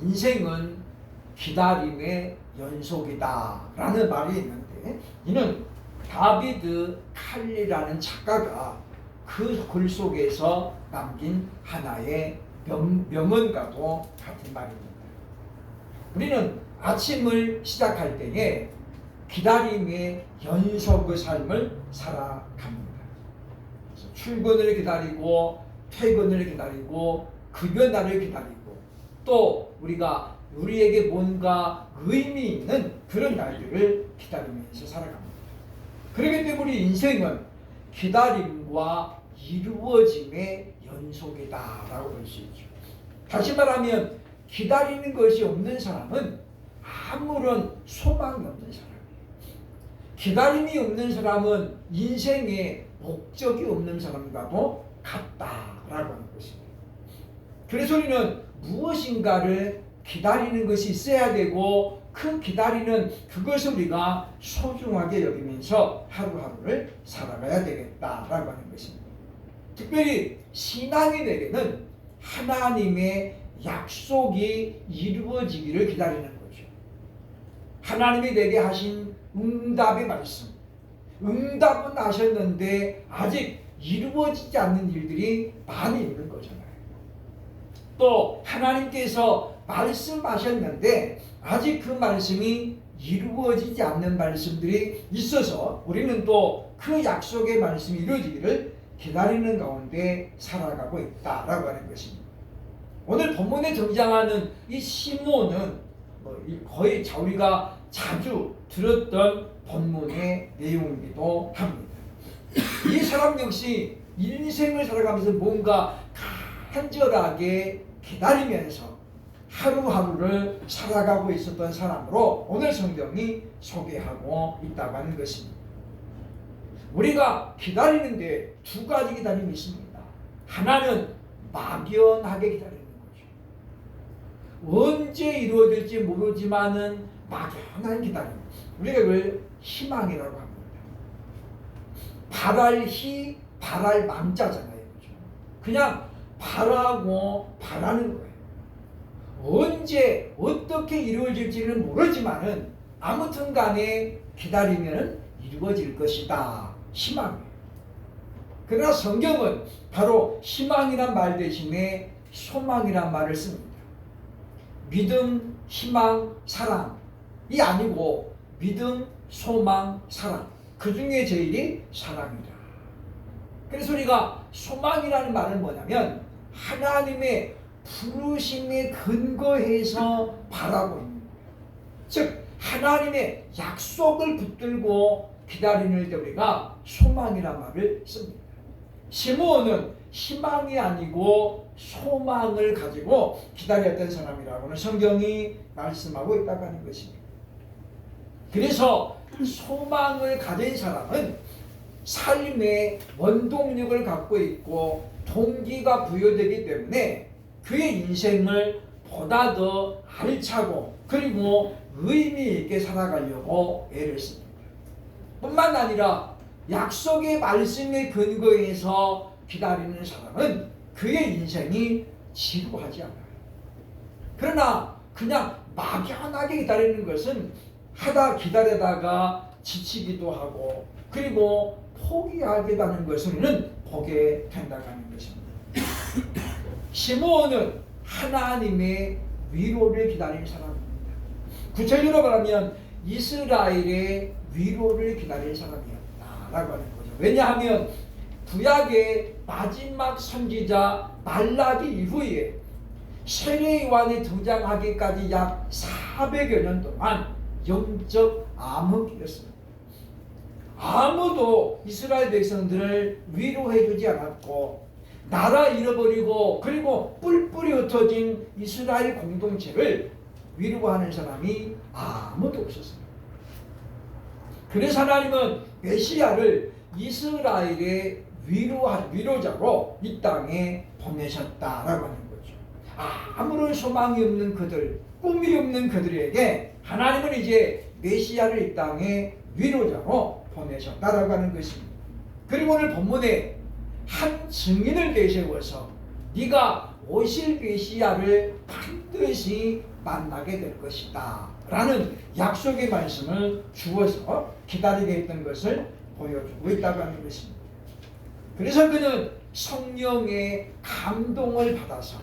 인생은 기다림의 연속이다라는 말이 있는데, 이는 다비드 칼리라는 작가가 그 글 속에서 남긴 하나의 명언과도 같은 말입니다. 우리는 아침을 시작할 때에 기다림의 연속의 삶을 살아갑니다. 그래서 출근을 기다리고 퇴근을 기다리고 급여 날을 기다리고 또 우리가 우리에게 뭔가 의미 있는 그런 날들을 기다리면서 살아갑니다. 그렇기 때문에 우리 인생은 기다림과 이루어짐의 연속이다라고 볼 수 있죠. 다시 말하면 기다리는 것이 없는 사람은 아무런 소망이 없는 사람이에요. 기다림이 없는 사람은 인생에 목적이 없는 사람과도 같다라고 하는 것입니다. 그래서 우리는 무엇인가를 기다리는 것이 있어야 되고 그 기다리는 그것을 우리가 소중하게 여기면서 하루하루를 살아가야 되겠다라고 하는 것입니다. 특별히 신앙인에게는 하나님의 약속이 이루어지기를 기다리는 거죠. 하나님이 내게 하신 응답의 말씀, 응답은 하셨는데 아직 이루어지지 않는 일들이 많이 있는 거잖아요. 또 하나님께서 말씀하셨는데 아직 그 말씀이 이루어지지 않는 말씀들이 있어서 우리는 또 그 약속의 말씀이 이루어지기를 기다리는 가운데 살아가고 있다라고 하는 것입니다. 오늘 본문에 등장하는 이 시므온은 거의 우리가 자주 들었던 본문의 내용이기도 합니다. 이 사람 역시 인생을 살아가면서 뭔가 간절하게 기다리면서 하루하루를 살아가고 있었던 사람으로 오늘 성경이 소개하고 있다고 하는 것입니다. 우리가 기다리는데 두 가지 기다림이 있습니다. 하나는 막연하게 기다리는 거죠. 언제 이루어질지 모르지만은 막연한 기다림. 우리가 그걸 희망이라고 합니다. 바랄 희, 바랄 망자잖아요. 그렇죠? 그냥 바라고 바라는 거예요. 언제 어떻게 이루어질지는 모르지만은 아무튼 간에 기다리면 이루어질 것이다. 희망이에요. 그러나 성경은 바로 희망이란 말 대신에 소망이란 말을 씁니다. 믿음, 희망, 사랑이 아니고 믿음, 소망, 사랑. 그 중에 제일이 사랑이다. 그래서 우리가 소망이라는 말은 뭐냐면 하나님의 부르심에 근거해서 바라고 있는 거예요. 즉 하나님의 약속을 붙들고 기다리는 때 우리가 소망이란 말을 씁니다. 시므온은 희망이 아니고 소망을 가지고 기다렸던 사람이라고는 성경이 말씀하고 있다고 하는 것입니다. 그래서 소망을 가진 사람은 삶의 원동력을 갖고 있고 동기가 부여되기 때문에 그의 인생을 보다 더 알차고 그리고 의미 있게 살아가려고 애를 씁니다. 뿐만 아니라 약속의 말씀에 근거해서 기다리는 사람은 그의 인생이 지루하지 않아요. 그러나 그냥 막연하게 기다리는 것은 기다리다가 지치기도 하고 그리고 포기하게 되는 것을 우리는 보게 된다고 하는 것입니다. 시므온은 하나님의 위로를 기다리는 사람입니다. 구체적으로 말하면 이스라엘의 위로를 기다리는 사람이었다라고 하는 거죠. 왜냐하면 구약의 마지막 선지자 말라기 이후에 세례요한이 등장하기까지 약 400여 년 동안 영적 암흑기였습니다. 아무도 이스라엘 백성들을 위로해주지 않았고 나라 잃어버리고 그리고 뿔뿔이 흩어진 이스라엘 공동체를 위로하는 사람이 아무도 없었습니다. 그래서 하나님은 메시아를 이스라엘의 위로자로 이 땅에 보내셨다라고 하는 거죠. 아무런 소망이 없는 그들, 꿈이 없는 그들에게 하나님은 이제 메시아를 이 땅에 위로자로 보내셨다라고 하는 것입니다. 그리고 오늘 본문에 한 증인을 내세워서 네가 오실 메시아를 반드시 만나게 될 것이다 라는 약속의 말씀을 주어서 기다리게 했던 것을 보여주고 있다고 하는 것입니다. 그래서 그는 성령의 감동을 받아서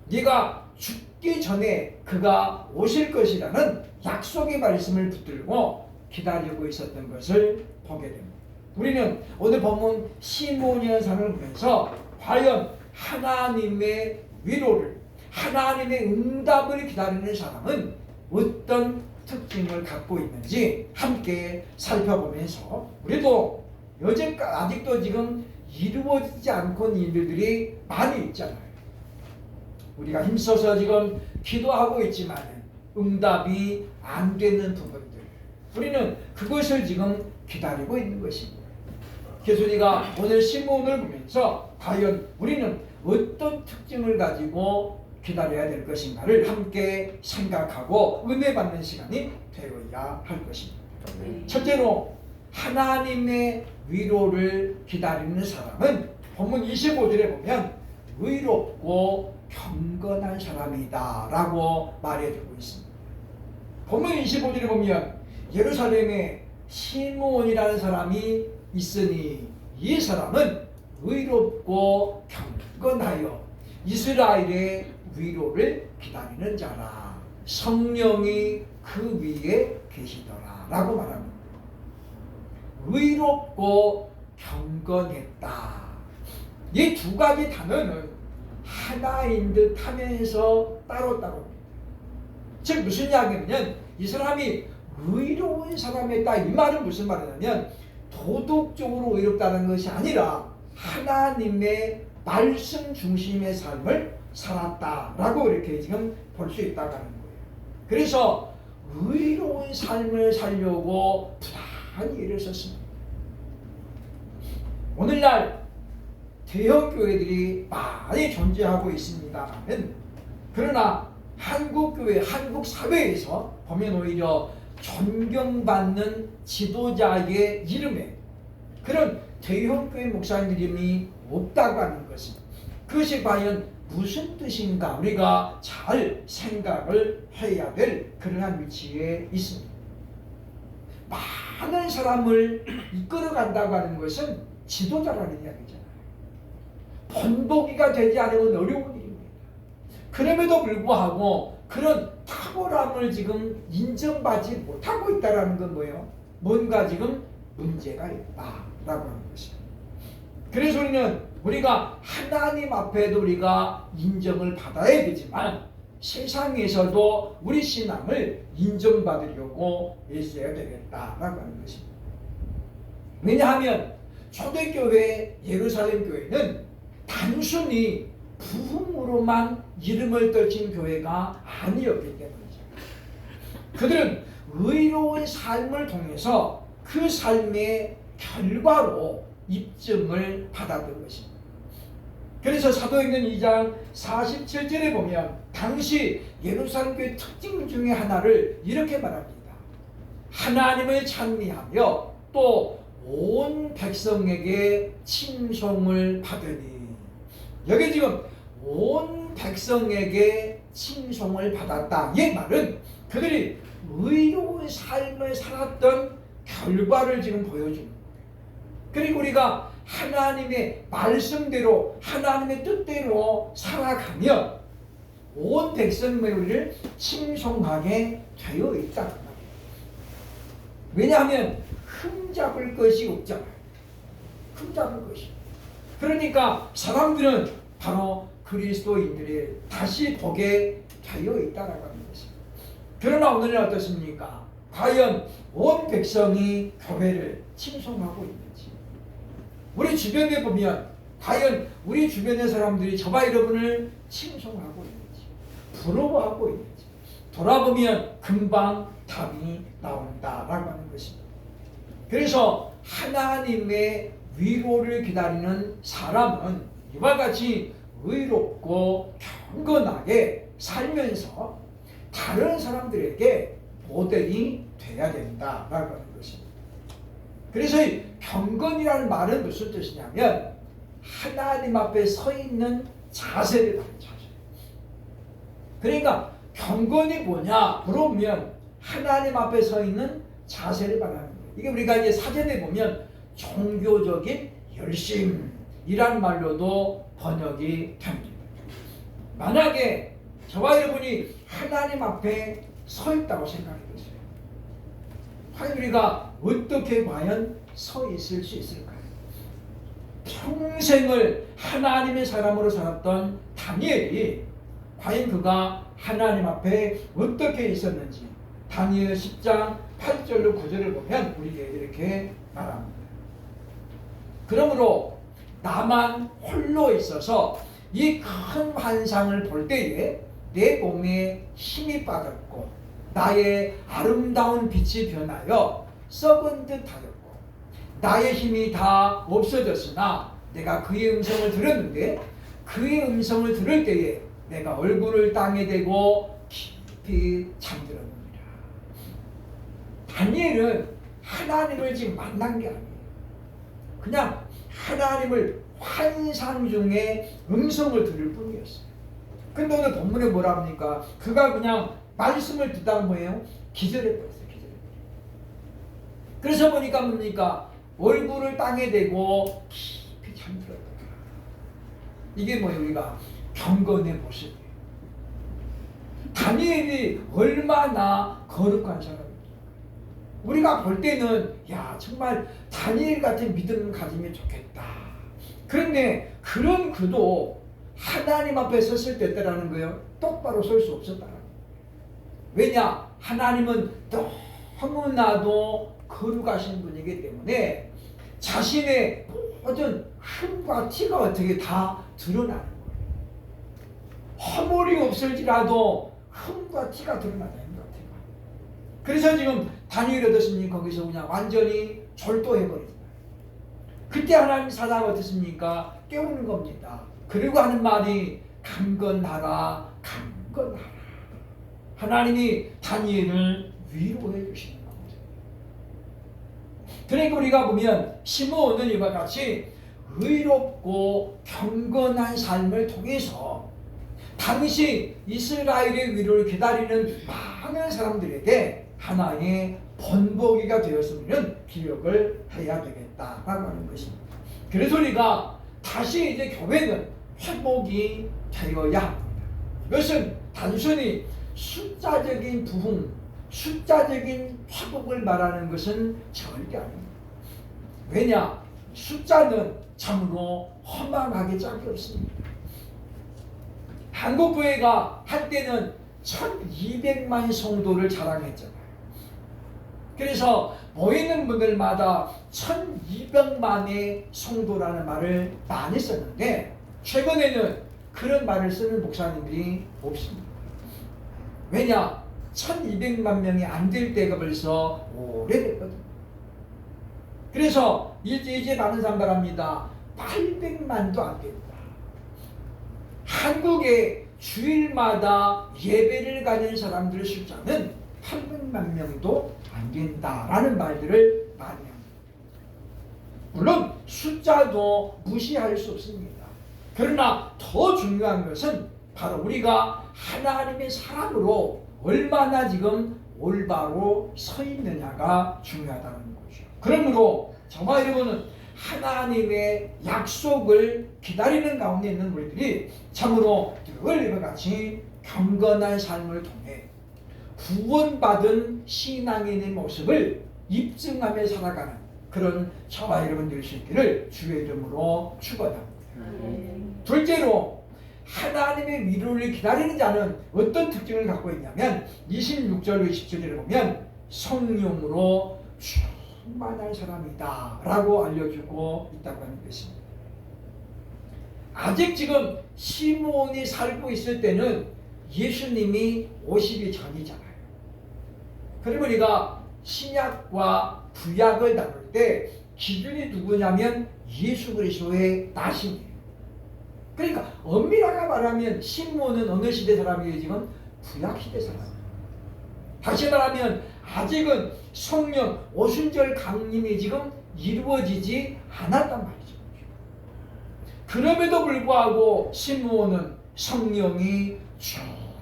네가 죽기 전에 그가 오실 것이라는 약속의 말씀을 붙들고 기다리고 있었던 것을 보게 됩니다. 우리는 오늘 본문 시몬의 현상을 보면서 과연 하나님의 위로를, 하나님의 응답을 기다리는 사람은 어떤 특징을 갖고 있는지 함께 살펴보면서 우리도 여전까지 아직도 지금 이루어지지 않고 있는 일들이 많이 있잖아요. 우리가 힘써서 지금 기도하고 있지만 응답이 안 되는 부분들, 우리는 그것을 지금 기다리고 있는 것입니다. 그래서 우리가 오늘 시몬을 보면서 과연 우리는 어떤 특징을 가지고 기다려야 될 것인가를 함께 생각하고 은혜 받는 시간이 되어야 할 것입니다. 첫째로 하나님의 위로를 기다리는 사람은 본문 25절에 보면 의롭고 경건한 사람이다 라고 말해주고 있습니다. 본문 25절에 보면 예루살렘에 시므온이라는 사람이 있으니 이 사람은 의롭고 경건하여 이스라엘의 위로를 기다리는 자라. 성령이 그 위에 계시더라 라고 말합니다. 의롭고 경건했다. 이 두 가지 단어는 하나인 듯 하면서 따로따로, 즉 무슨 이야기냐면 이 사람이 의로운 사람이었다. 이 말은 무슨 말이냐면 도덕적으로 의롭다는 것이 아니라 하나님의 말씀 중심의 삶을 살았다라고 이렇게 지금 볼 수 있다고 하는 거예요. 그래서 의로운 삶을 살려고 부단히 일을 썼습니다. 오늘날 대형 교회들이 많이 존재하고 있습니다만, 그러나 한국 교회, 한국 사회에서 보면 오히려 존경받는 지도자의 이름에 그런 대형 교회 목사님들이 없다고 하는 것입니다. 그것이 과연 무슨 뜻인가 우리가 잘 생각을 해야 될 그러한 위치에 있습니다. 많은 사람을 이끌어간다고 하는 것은 지도자라는 이야기잖아요. 본보기가 되지 않으면 어려운 일입니다. 그럼에도 불구하고 그런 탁월함을 지금 인정받지 못하고 있다는 건 뭐예요? 뭔가 지금 문제가 있다라고 하는 것입니다. 그래서 우리가 하나님 앞에도 우리가 인정을 받아야 되지만 세상에서도 우리 신앙을 인정받으려고 애써야 되겠다라고 하는 것입니다. 왜냐하면 초대교회 예루살렘 교회는 단순히 부흥으로만 이름을 떨친 교회가 아니었기 때문이죠. 그들은 의로운 삶을 통해서 그 삶의 결과로 입증을 받았던 것입니다. 그래서 사도행전 2장 47절에 보면 당시 예루살렘 교회 특징 중에 하나를 이렇게 말합니다. 하나님을 찬미하며 또 온 백성에게 칭송을 받으니, 여기 지금 온 백성에게 칭송을 받았다. 이 말은 그들이 의로운 삶을 살았던 결과를 지금 보여줍니다. 그리고 우리가 하나님의 말씀대로 하나님의 뜻대로 살아가면 온 백성이 우리를 칭송하게 되어 있다. 왜냐하면 흠잡을 것이 없잖아요. 흠잡을 것이. 그러니까 사람들은 바로 그리스도인들이 다시 보게 되어 있다라고 하는 것입니다. 그러나 오늘은 어떻습니까? 과연 온 백성이 교회를 칭송하고 있는지, 우리 주변에 보면 과연 우리 주변의 사람들이 저와 여러분을 칭송하고 있는지, 부러워하고 있는지 돌아보면 금방 답이 나온다라고 하는 것입니다. 그래서 하나님의 위로를 기다리는 사람은 이와 같이 의롭고 경건하게 살면서 다른 사람들에게 모델이 돼야 된다라고 하는 것입니다. 그래서 이 경건이라는 말은 무슨 뜻이냐면 하나님 앞에 서 있는 자세를 가르쳐줘요. 그러니까 경건이 뭐냐 그러면 하나님 앞에 서 있는 자세를 말하는 거예요. 이게 우리가 이제 사전에 보면 종교적인 열심이란 말로도 번역이 됩니다. 만약에 저와 여러분이 하나님 앞에 서 있다고 생각해 보세요. 과연 우리가 어떻게 과연 서 있을 수 있을까요? 평생을 하나님의 사람으로 살았던 다니엘이 과연 그가 하나님 앞에 어떻게 있었는지 다니엘 10장 8절로 9절을 보면 우리에게 이렇게 말합니다. 그러므로 나만 홀로 있어서 이 큰 환상을 볼 때에 내 몸에 힘이 빠졌고 나의 아름다운 빛이 변하여 썩은 듯 하였고 나의 힘이 다 없어졌으나 내가 그의 음성을 들었는데 그의 음성을 들을 때에 내가 얼굴을 땅에 대고 깊이 잠들었습니다. 다니엘은 하나님을 지금 만난 게 아니에요. 그냥 하나님을 환상 중에 음성을 들을 뿐이었어요. 근데 오늘 본문에 뭐라 합니까? 그가 그냥 말씀을 듣다가 뭐예요? 기절해버렸어요. 그래서 보니까 뭡니까? 얼굴을 땅에 대고 깊이 잠들었다. 이게 뭐예요? 우리가 경건의 모습이에요. 다니엘이 얼마나 거룩한 사람입니까? 우리가 볼 때는 야 정말 다니엘 같은 믿음을 가지면 좋겠다. 그런데 그런 그도 하나님 앞에 섰을 때라는 거예요. 똑바로 설 수 없었다. 왜냐? 하나님은 너무나도 거룩하신 분이기 때문에 자신의 모든 흠과 티가 어떻게 다 드러나는 거예요. 허물이 없을지라도 흠과 티가 드러나는 거예요. 그래서 지금 다니엘이 어떻습니까? 거기서 그냥 완전히 절도해버립니다. 그때 하나님 사자가 어떻습니까? 깨우는 겁니다. 그리고 하는 말이 강건하라 강건하라. 하나님이 다니엘을 위로해 주시는 겁니다. 그러니까 우리가 보면 시므온은 이와 같이 의롭고 경건한 삶을 통해서 당시 이스라엘의 위로를 기다리는 많은 사람들에게 하나의 번복이가 되었으면 기억을 해야 되겠다라고 하는 것입니다. 그래서 우리가 다시 이제 교회는 회복이 되어야 합니다. 이것은 단순히 숫자적인 부흥, 숫자적인 회복을 말하는 것은 절대 아닙니다. 왜냐? 숫자는 참으로 허망하게 짝이 없습니다. 한국교회가 한때는 1200만 성도를 자랑했잖아요. 그래서 모이는 분들마다 1200만의 성도라는 말을 많이 썼는데 최근에는 그런 말을 쓰는 목사님들이 없습니다. 왜냐? 1200만 명이 안 될 때가 벌써 오래됐거든요. 그래서 이제 많은 사람들 합니다. 800만도 안 된다. 한국에 주일마다 예배를 가는 사람들의 숫자는 800만 명도 안 된다라는 말들을 많이 합니다. 물론 숫자도 무시할 수 없습니다. 그러나 더 중요한 것은 바로 우리가 하나님의 사람으로 얼마나 지금 올바로 서 있느냐가 중요하다는 거죠. 그러므로 저와 여러분은 하나님의 약속을 기다리는 가운데 있는 우리들이 참으로 늘 이와 같이 경건한 삶을 통해 구원받은 신앙인의 모습을 입증하며 살아가는 그런 저와 여러분들이 있기를 주의 이름으로 축원합니다. 둘째로 하나님의 위로를 기다리는 자는 어떤 특징을 갖고 있냐면 26절 27절에 보면 성령으로 충만한 사람이다 라고 알려주고 있다고 하는 것입니다. 아직 지금 시므온이 살고 있을 때는 예수님이 오시기 전이잖아요. 그러면 우리가 신약과 구약을 나눌 때 기준이 누구냐면 예수 그리스도의 나심이에요. 그러니까 엄밀하게 말하면 시므온은 어느 시대 사람이에요? 지금 구약시대 사람이에요. 다시 말하면 아직은 성령 오순절 강림이 지금 이루어지지 않았단 말이죠. 그럼에도 불구하고 시므온은 성령이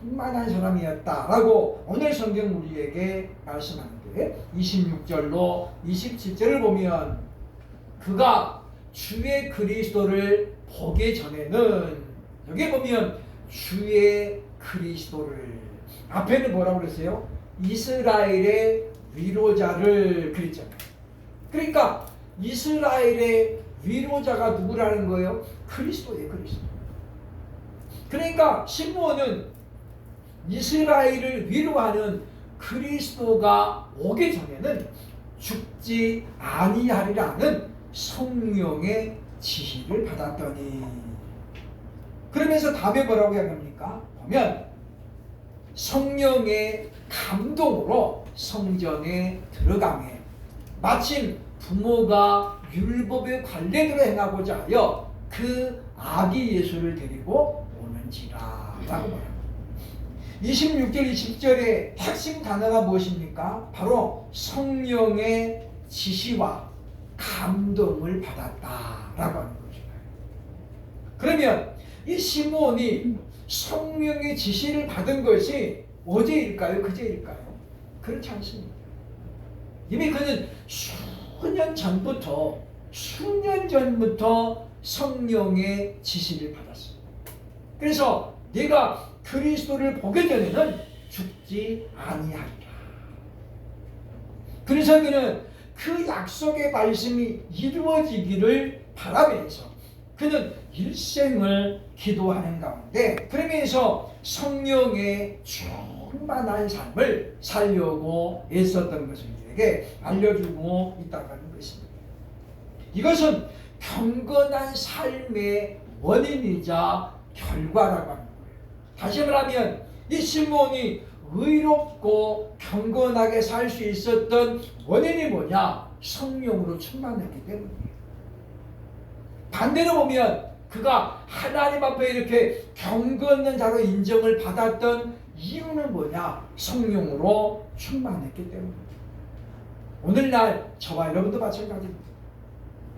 충만한 사람이었다라고 오늘 성경 우리에게 말씀하는데 26절로 27절을 보면 그가 주의 그리스도를 보기 전에는 여기 보면 주의 그리스도를 앞에는 뭐라고 그랬어요? 이스라엘의 위로자를 그랬잖아요. 그러니까 이스라엘의 위로자가 누구라는 거예요? 그리스도예요. 그리스도. 그러니까 시므온은 이스라엘을 위로하는 그리스도가 오기 전에는 죽지 아니하리라는 성령의 지시를 받았더니 그러면서 다음에 뭐라고 이야기합니까? 보면 성령의 감동으로 성전에 들어가매 마침 부모가 율법의 관례대로 행하고자 하여 그 아기 예수를 데리고 오는지라 라고 말합니다. 26절 20절의 핵심 단어가 무엇입니까? 바로 성령의 지시와 감동을 받았다라고 하는 거죠. 그러면 이 시므온이 성령의 지시를 받은 것이 어제일까요? 그제일까요? 그렇지 않습니다. 이미 그는 수년 전부터 성령의 지시를 받았습니다. 그래서 네가 그리스도를 보게 전에는 죽지 아니하리라. 그래서 그는 그 약속의 말씀이 이루어지기를 바라면서 그는 일생을 기도하는 가운데 그러면서 성령의 충만한 삶을 살려고 애썼던 것을 우리에게 알려주고 있다고 하는 것입니다. 이것은 경건한 삶의 원인이자 결과라고 하는 거예요. 다시 말하면 이 시므온이 의롭고 경건하게 살 수 있었던 원인이 뭐냐? 성령으로 충만했기 때문이에요. 반대로 보면 그가 하나님 앞에 이렇게 경건한 자로 인정을 받았던 이유는 뭐냐? 성령으로 충만했기 때문입니다. 오늘날 저와 여러분도 마찬가지입니다.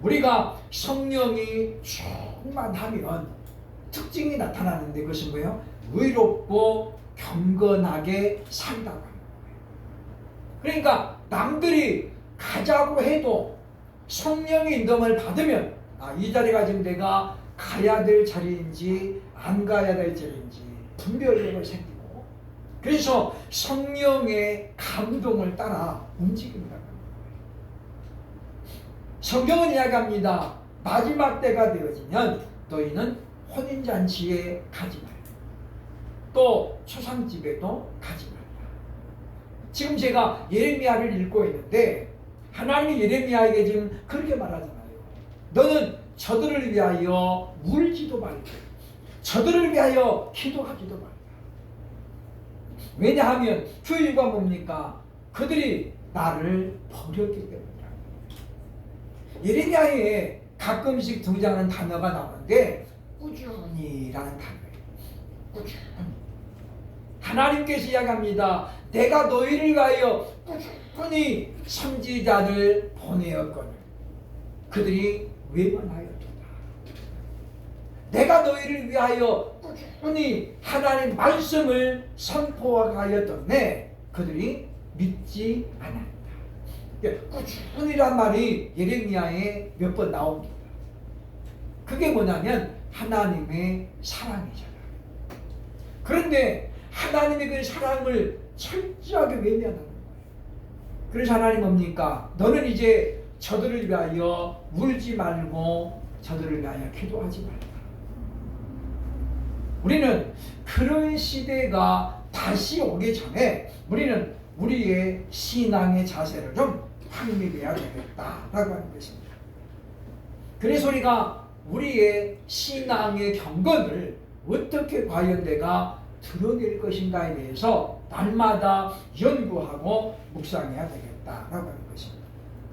우리가 성령이 충만하면 특징이 나타나는데 그것은 뭐예요? 의롭고 경건하게 산다고 하는 거예요. 그러니까 남들이 가자고 해도 성령의 인도를 받으면 이 자리가 지금 내가 가야 될 자리인지 안 가야 될 자리인지 분별력이 생기고 그래서 성령의 감동을 따라 움직인다는 거예요. 성경은 이야기합니다. 마지막 때가 되어지면 너희는 혼인잔치에 가지 말라. 또 초상집에도 가지 말라. 지금 제가 예레미야를 읽고 있는데 하나님이 예레미야에게 지금 그렇게 말하잖아요. 너는 저들을 위하여 울지도 말고 저들을 위하여 기도하지도 말라. 왜냐하면 그 이유가 뭡니까? 그들이 나를 버렸기 때문이다. 예레미야에 가끔씩 등장하는 단어가 나오는데 꾸준히라는 단어예요. 꾸준히. 하나님께서 이야기합니다. 내가 너희를 위하여 꾸준히 선지자를 보내었거늘 그들이 외면하였도다. 내가 너희를 위하여 꾸준히 하나님의 말씀을 선포하였던데 그들이 믿지 않았다. 꾸준히란 말이 예레미야에 몇 번 나옵니다. 그게 뭐냐면 하나님의 사랑이잖아요. 그런데 하나님의 그 사랑을 철저하게 외면하는 거예요. 그래서 하나님 뭡니까? 너는 이제 저들을 위하여 울지 말고 저들을 위하여 기도하지 말라. 우리는 그런 시대가 다시 오기 전에 우리는 우리의 신앙의 자세를 좀 확립해야 되겠다라고 하는 것입니다. 그래서 우리가 우리의 신앙의 경건을 어떻게 과연 내가 드러낼 것인가에 대해서 날마다 연구하고 묵상해야 되겠다라고 하는 것입니다.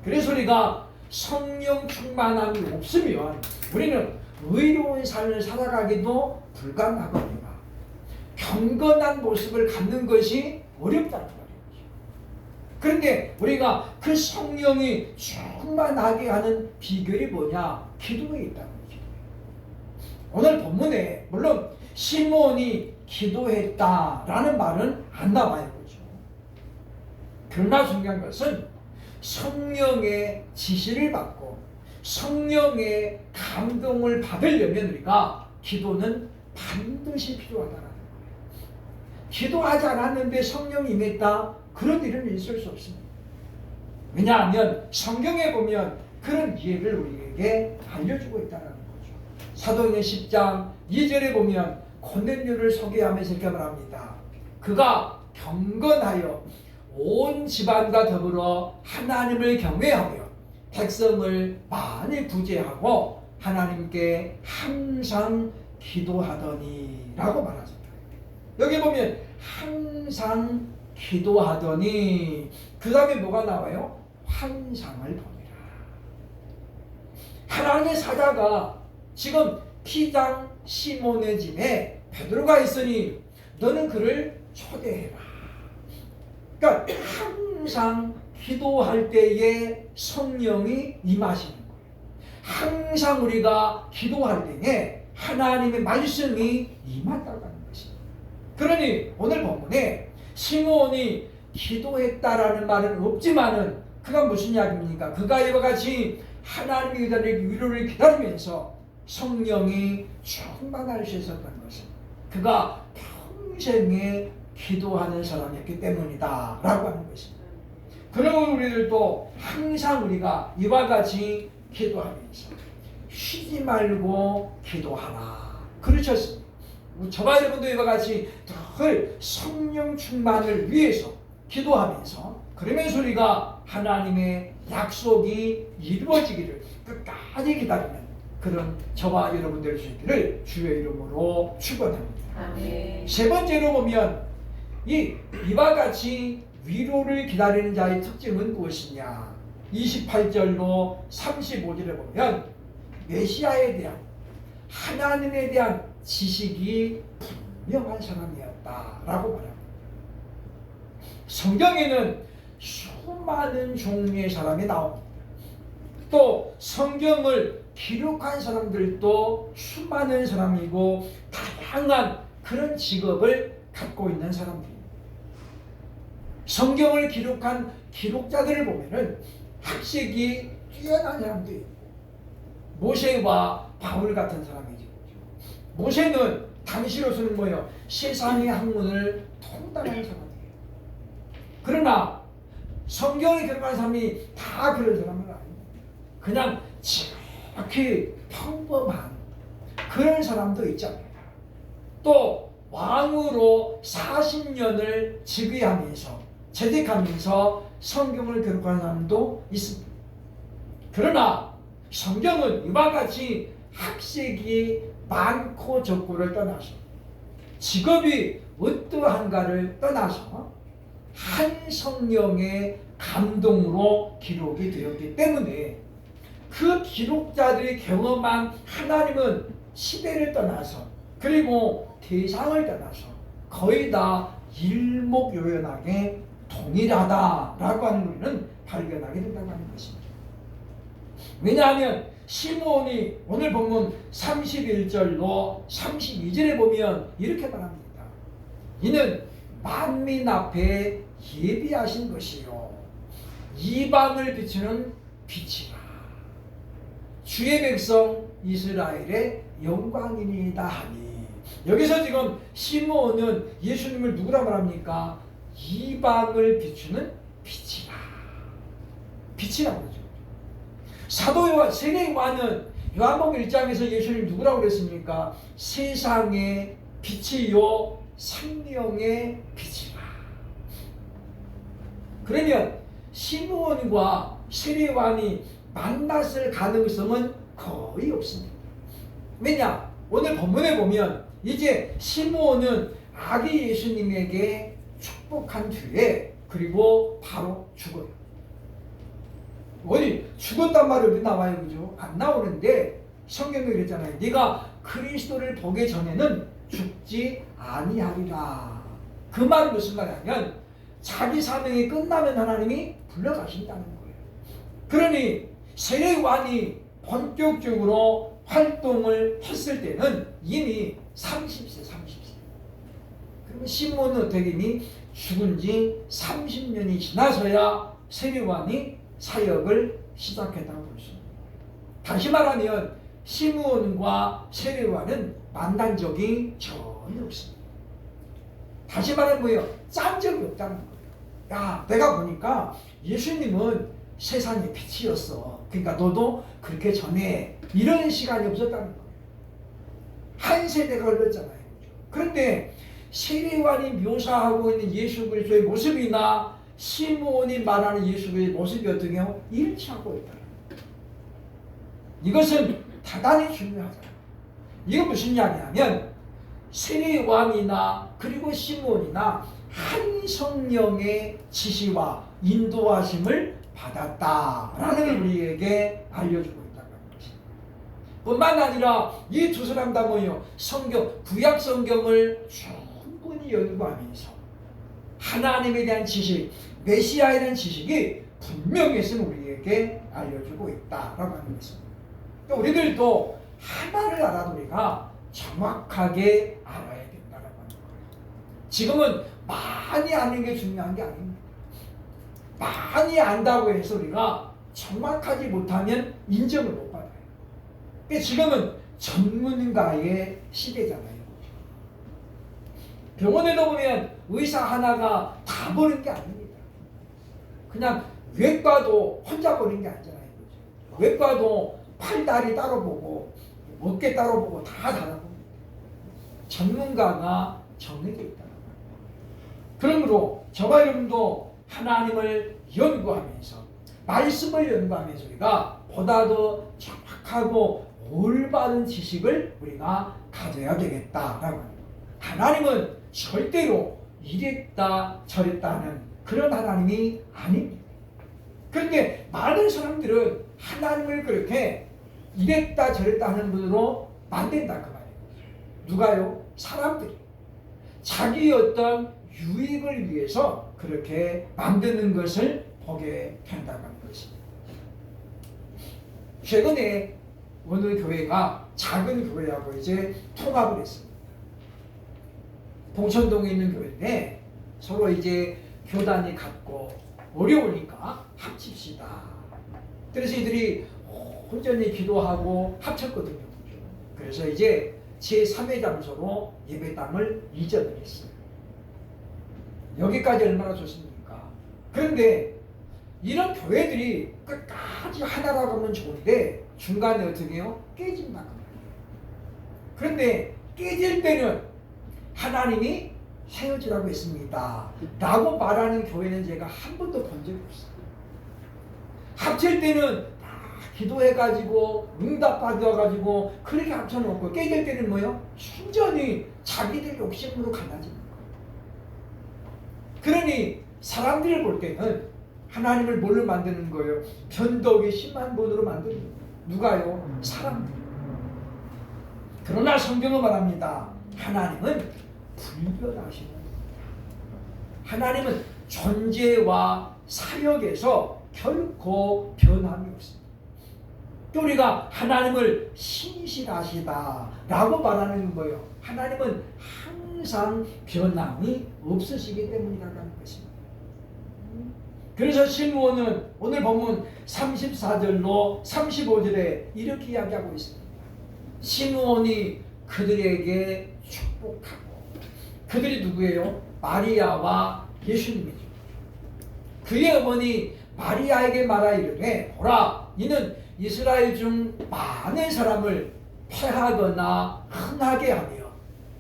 그래서 우리가 성령 충만함이 없으면 우리는 의로운 삶을 살아가기도 불가능하거든요. 경건한 모습을 갖는 것이 어렵다는 말이죠. 그런데 우리가 그 성령이 충만하게 하는 비결이 뭐냐? 기도에 있다는 거죠. 오늘 본문에 물론 시므온이 기도했다라는 말은 안 나와요. 그렇죠? 그러나 중요한 것은 성령의 지시를 받고 성령의 감동을 받으려면 우리가 기도는 반드시 필요하다는 거예요. 기도하지 않았는데 성령이 임했다? 그런 일은 있을 수 없습니다. 왜냐하면 성경에 보면 그런 이해를 우리에게 알려주고 있다는 거죠. 사도행전 10장 2절에 보면 고넬료를 소개하면서 이렇게 말합니다. 그가 경건하여 온 집안과 더불어 하나님을 경외하며 백성을 많이 구제하고 하나님께 항상 기도하더니 라고 말하십니다. 여기 보면 항상 기도하더니 그 다음에 뭐가 나와요? 환상을 보니라. 하나님의 사자가 지금 피장 시몬의 집에 베드로가 있으니 너는 그를 초대해라. 그러니까 항상 기도할 때에 성령이 임하시는 거예요. 항상 우리가 기도할 때에 하나님의 말씀이 임한다고 하는 것입니다. 그러니 오늘 본문에 시몬이 기도했다라는 말은 없지만은 그가 무슨 이야기입니까? 그가 이와 같이 하나님의 위로를 기다리면서 성령이 충만할 수 있었던 것은 그가 평생에 기도하는 사람이었기 때문이다 라고 하는 것입니다. 그러면 우리들도 항상 우리가 이와 같이 기도하면서 쉬지 말고 기도하라 그러셨습니다. 저와 여러분도 이와 같이 늘 성령 충만을 위해서 기도하면서 그러면서 우리가 하나님의 약속이 이루어지기를 끝까지 기다리는 그런 저와 여러분들 되기를 주의 이름으로 축원합니다. 아멘. 세 번째로 보면 이와 같이 위로를 기다리는 자의 특징은 무엇이냐? 28절로 35절에 보면 메시아에 대한 하나님에 대한 지식이 분명한 사람이었다라고 말합니다. 성경에는 수많은 종류의 사람이 나옵니다. 또 성경을 기록한 사람들도 수많은 사람이고 다양한 그런 직업을 갖고 있는 사람들입니다. 성경을 기록한 기록자들을 보면은 학식이 뛰어난 사람도 있고 모세와 바울 같은 사람이죠. 모세는 당시로서는 뭐예요? 세상의 학문을 통달한 사람이에요. 그러나 성경에 기록한 사람이 다 그런 사람은 아닙니다. 그냥 지극히 평범한 그런 사람도 있잖아요. 또 왕으로 40년을 즉위하면서 재직하면서 성경을 기록한 사람도 있습니다. 그러나 성경은 이와 같이 학식이 많고 적고를 떠나서 직업이 어떠한가를 떠나서 한 성령의 감동으로 기록이 되었기 때문에 그 기록자들이 경험한 하나님은 시대를 떠나서 그리고 대상을 떠나서 거의 다 일목요연하게 동일하다라고 하는 우리는 발견하게 된다고 하는 것입니다. 왜냐하면 시므온이 오늘 본문 31절로 32절에 보면 이렇게 말합니다. 이는 만민 앞에 예비하신 것이요 이방을 비추는 빛이라 주의 백성 이스라엘의 영광이니이다 하니 여기서 지금 시므온은 예수님을 누구라 말합니까? 이방을 비추는 빛이라 빛이라고 그러죠. 사도 세례 요한은 요한복음 1장에서 예수님 누구라고 그랬습니까? 세상의 빛이요 생명의 빛이라. 그러면 시므온과 세례 요한이 만났을 가능성은 거의 없습니다. 왜냐? 오늘 본문에 보면 이제 시므온은 아기 예수님에게 축복한 뒤에 그리고 바로 죽어요. 어디 죽었단 말이 어디 나와요, 그죠? 안 나오는데 성경에 그랬잖아요. 네가 그리스도를 보기 전에는 죽지 아니하리라. 그 말은 무슨 말이냐면 자기 사명이 끝나면 하나님이 불러가신다는 거예요. 그러니 세례 요한이 본격적으로 활동을 했을 때는 이미 30세. 시므온은 어떻게 니 죽은 지 30년이 지나서야 세례요한이 사역을 시작했다고 볼 수 있습니다. 다시 말하면 시므온과 세례요한은 만난 적이 전혀 없습니다. 다시 말하면 뭐예요? 짠 적이 없다는 거예요. 야, 내가 보니까 예수님은 세상의 빛이었어. 그러니까 너도 그렇게 전해. 이런 시간이 없었다는 거예요. 한 세대가 흘렀잖아요. 그런데 세례요한이 묘사하고 있는 예수 그리스도의 모습이나 시므온이 말하는 예수 그리스도의 모습이 어떻게 해요? 일치하고 있다는 거예요. 이것은 대단히 중요하잖아요. 이게 무슨 이야기냐면 세례요한이나 그리고 시므온이나 한 성령의 지시와 인도하심을 받았다라는 걸 우리에게 알려주고 있다는 것입니다. 뿐만 아니라 이 두 사람 다 뭐예요? 구약 성경을 충분히 연구하면서 하나님에 대한 지식, 메시아에 대한 지식이 분명해서 우리에게 알려주고 있다라고 하는 것입니다. 그러니까 우리들도 하나를 알아도 우리가 정확하게 알아야 된다라고 하는 거예요. 지금은 많이 아는 게 중요한 게 아닙니다. 많이 안다고 해서 우리가 정확하지 못하면 인정을 못 받아요. 그러니까 지금은 전문가의 시대잖아요. 병원에도 보면 의사 하나가 다 보는 게 아닙니다. 그냥 외과도 혼자 보는 게 아니잖아요. 외과도 팔, 다리 따로 보고 어깨 따로 보고 다 달라봅니다. 전문가가 정해져 있다. 그러므로 저와 여러분도 하나님을 연구하면서 말씀을 연구하면서 우리가 보다 더 정확하고 올바른 지식을 우리가 가져야 되겠다라고 합니다. 하나님은 절대로 이랬다 저랬다 하는 그런 하나님이 아닙니다. 그런데 많은 사람들은 하나님을 그렇게 이랬다 저랬다 하는 분으로 만든다 그 말이에요. 누가요? 사람들이 자기 어떤 유익을 위해서 그렇게 만드는 것을 보게 된다고 하는 것입니다. 최근에 어느 교회가 작은 교회하고 이제 통합을 했습니다. 봉천동에 있는 교회인데 서로 이제 교단이 같고 어려우니까 합칩시다. 그래서 이들이 온전히 기도하고 합쳤거든요. 그래서 이제 제3회 장소로 예배당을 이전을 했어요. 여기까지 얼마나 좋습니까? 그런데 이런 교회들이 끝까지 하나라고 하면 좋은데 중간에 어떻게 해요? 깨진다. 그런데 깨질 때는 하나님이 헤어지라고 했습니다 라고 말하는 교회는 제가 한 번도 본 적이 없어요. 합칠 때는 기도해가지고 응답받아가지고 그렇게 합쳐놓고 깨질 때는 뭐예요? 순전히 자기들 욕심으로 갈라지는 거예요. 그러니 사람들을 볼 때는 하나님을 뭘로 만드는 거예요? 변덕이 심한 분으로 만드는 거예요. 누가요? 사람들. 그러나 성경은 말합니다. 하나님은 불변하시는 겁니다. 하나님은 존재와 사역에서 결코 변함이 없습니다. 또 우리가 하나님을 신실하시다라고 말하는 거예요. 하나님은 항상 변함이 없으시기 때문이라고 하는 것입니다. 그래서 시므온은 오늘 본문 34절로 35절에 이렇게 이야기하고 있습니다. 시므온이 그들에게 축복하고, 그들이 누구예요? 마리아와 예수님이죠. 그의 어머니 마리아에게 말하 이르되 보라, 이는 이스라엘 중 많은 사람을 패하거나 흥하게 하며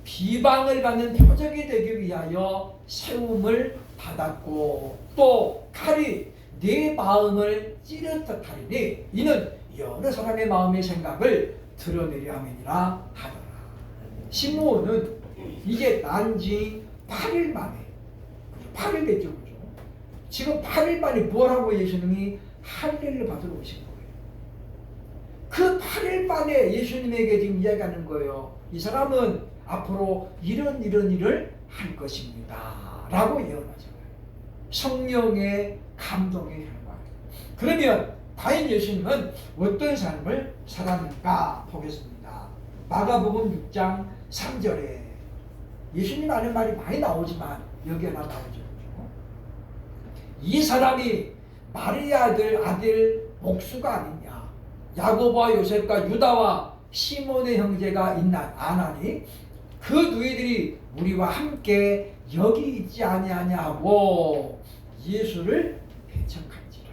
비방을 받는 표적이 되기 위하여 세움을 받았고 또 칼이 네 마음을 찌르듯하리니 이는 여러 사람의 마음의 생각을 드러내려 함이니라 하더라. 시므온은 이제 난지 8일 만에 8일 됐죠. 그죠? 지금 8일 만에 뭘 하고 예수님이 할례를 받으러 오신 거예요. 그 8일 만에 예수님에게 지금 이야기하는 거예요. 이 사람은 앞으로 이런 일을 할 것입니다 라고 예언하잖아요. 성령의 감동의 결과. 그러면 과연 예수님은 어떤 삶을 살았는가 보겠습니다. 마가복음 6장 3절에 예수님 하는 말이 많이 나오지만 여기 하나 나오죠. 이 사람이 마리아 아들 목수가 아니냐, 야고보와 요셉과 유다와 시몬의 형제가 아나니 그 누이들이 우리와 함께 여기 있지 아니하냐 하고 예수를 배척한지라.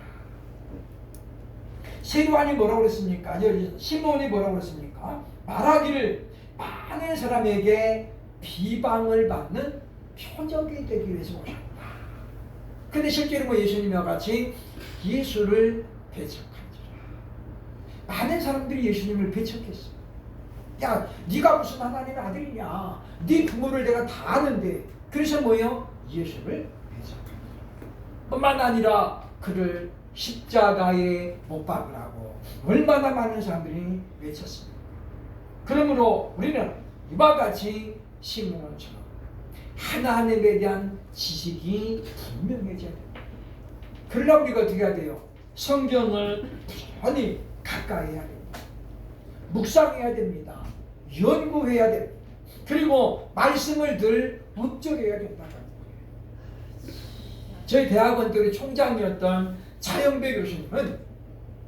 세관이 뭐라고 그랬습니까? 시몬이 뭐라고 그랬습니까? 말하기를 많은 사람에게 비방을 받는 표적이 되기 위해서 오셨다. 근데 실제로 예수님과 같이 예수를 배척한지라. 많은 사람들이 예수님을 배척했어. 야, 네가 무슨 하나님의 아들이냐? 네 부모를 내가 다 아는데. 그래서 뭐예요? 예수를 배척한다. 뿐만 아니라 그를 십자가에 못 박으라고 얼마나 많은 사람들이 외쳤습니다. 그러므로 우리는 이와 같이 시몬처럼 하나님에 대한 지식이 분명해져야 됩니다. 그러나 우리가 어떻게 해야 돼요? 성경을 부지런히 가까이 해야 됩니다. 묵상해야 됩니다. 연구해야 됩니다. 그리고 말씀을 늘 묵절해야 된다는 거예요. 저희 대학원 때 총장이었던 차영배 교수님은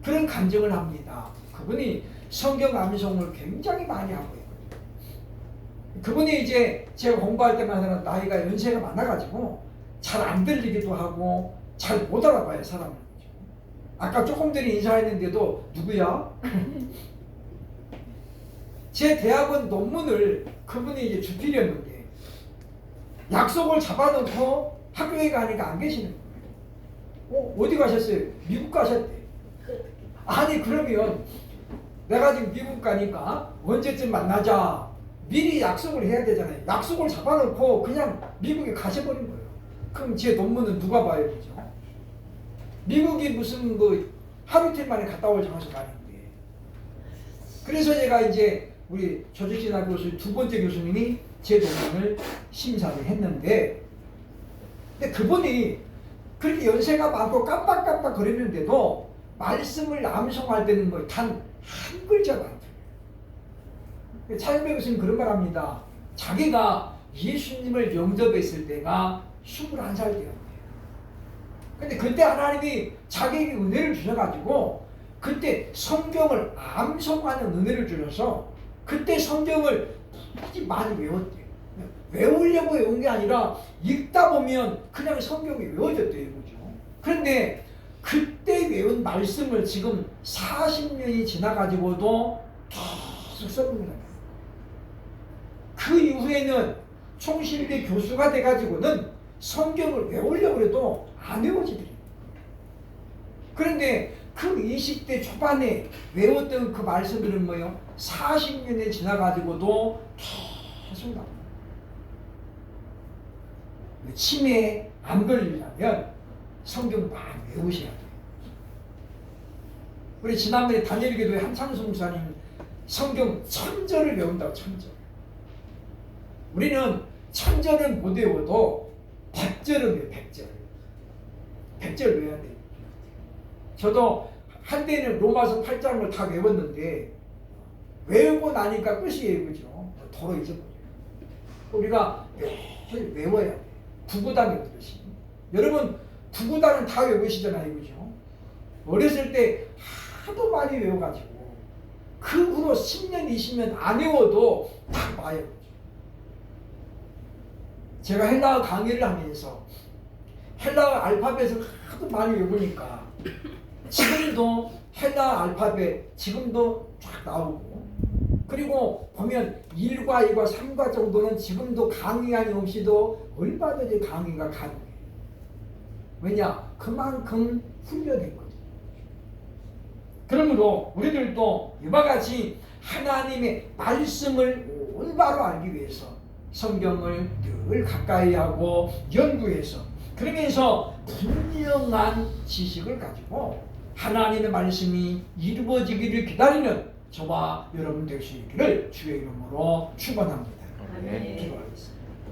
그런 간증을 합니다. 그분이 성경 암송을 굉장히 많이 하고 있거든요. 그분이 이제 제가 공부할 때마다 나이가 연세가 많아가지고 잘 안 들리기도 하고 잘 못 알아봐요, 사람을. 아까 조금 전에 인사했는데도 누구야? 제 대학원 논문을 그분이 이제 주필이었는데 약속을 잡아놓고 학교에 가니까 안 계시는 거예요. 어디 가셨어요? 미국 가셨대. 아니 그러면 내가 지금 미국 가니까 언제쯤 만나자 미리 약속을 해야 되잖아요. 약속을 잡아놓고 그냥 미국에 가셔버린 거예요. 그럼 제 논문은 누가 봐야 되죠? 미국이 무슨 그 하루 이틀 만에 갔다 올 장소가 아닌데. 그래서 제가 이제 우리 조직신학 교수 두 번째 교수님이 제 논문을 심사를 했는데, 근데 그분이 그렇게 연세가 많고 깜빡깜빡 거리는데도 말씀을 암송할 때는 뭐 단 한 글자도 안 돼요. 차영배 교수님 그런 말 합니다. 자기가 예수님을 영접했을 때가 21살 때였대요. 근데 그때 하나님이 자기에게 은혜를 주셔가지고 그때 성경을 암송하는 은혜를 주셔서 그때 성경을 아주 많이 외웠대요. 외우려고 외운 게 아니라 읽다 보면 그냥 성경이 외워졌대요. 그죠? 그런데 그때 외운 말씀을 지금 40년이 지나가지고도 계속 써봅니다. 그 이후에는 총실대 교수가 돼가지고는 성경을 외우려고 해도 안 외워지더래요. 그런데 그 20대 초반에 외웠던 그 말씀들은 뭐예요? 40년이 지나가지고도 계속 나옵니다. 치매에 안 걸리려면 성경 많이 외우셔야 돼요. 우리 지난번에 다니엘교회 한창수 목사님 성경 1000절을 외운다고. 1000절. 우리는 1000절은 못 외워도 100절은 외워요. 100절. 100절 외워야 돼요. 저도 한때는 로마서 8장을 다 외웠는데 외우고 나니까 끝이에요. 그죠? 도로 잊어버려요. 우리가 매일 외워야 돼요. 구구단 외우듯이. 여러분 구구단은 다 외우시잖아요. 그죠? 어렸을 때 하도 많이 외워가지고 그 후로 10년, 20년 안 외워도 다 와요. 제가 헬라어 강의를 하면서 헬라어 알파벳을 하도 많이 외우니까 지금도 헬라어 알파벳 지금도 쫙 나오고, 그리고 보면 1과 2과 3과 정도는 지금도 강의안이 없이도 얼마든지 강의가 가능해요. 왜냐? 그만큼 훈련된 거죠. 그러므로 우리들도 이와 같이 하나님의 말씀을 올바로 알기 위해서 성경을 늘 가까이 하고 연구해서, 그러면서 분명한 지식을 가지고 하나님의 말씀이 이루어지기를 기다리는 저와 여러분 될 수 있기를 주의 이름으로 축원합니다. 기도하겠습니다.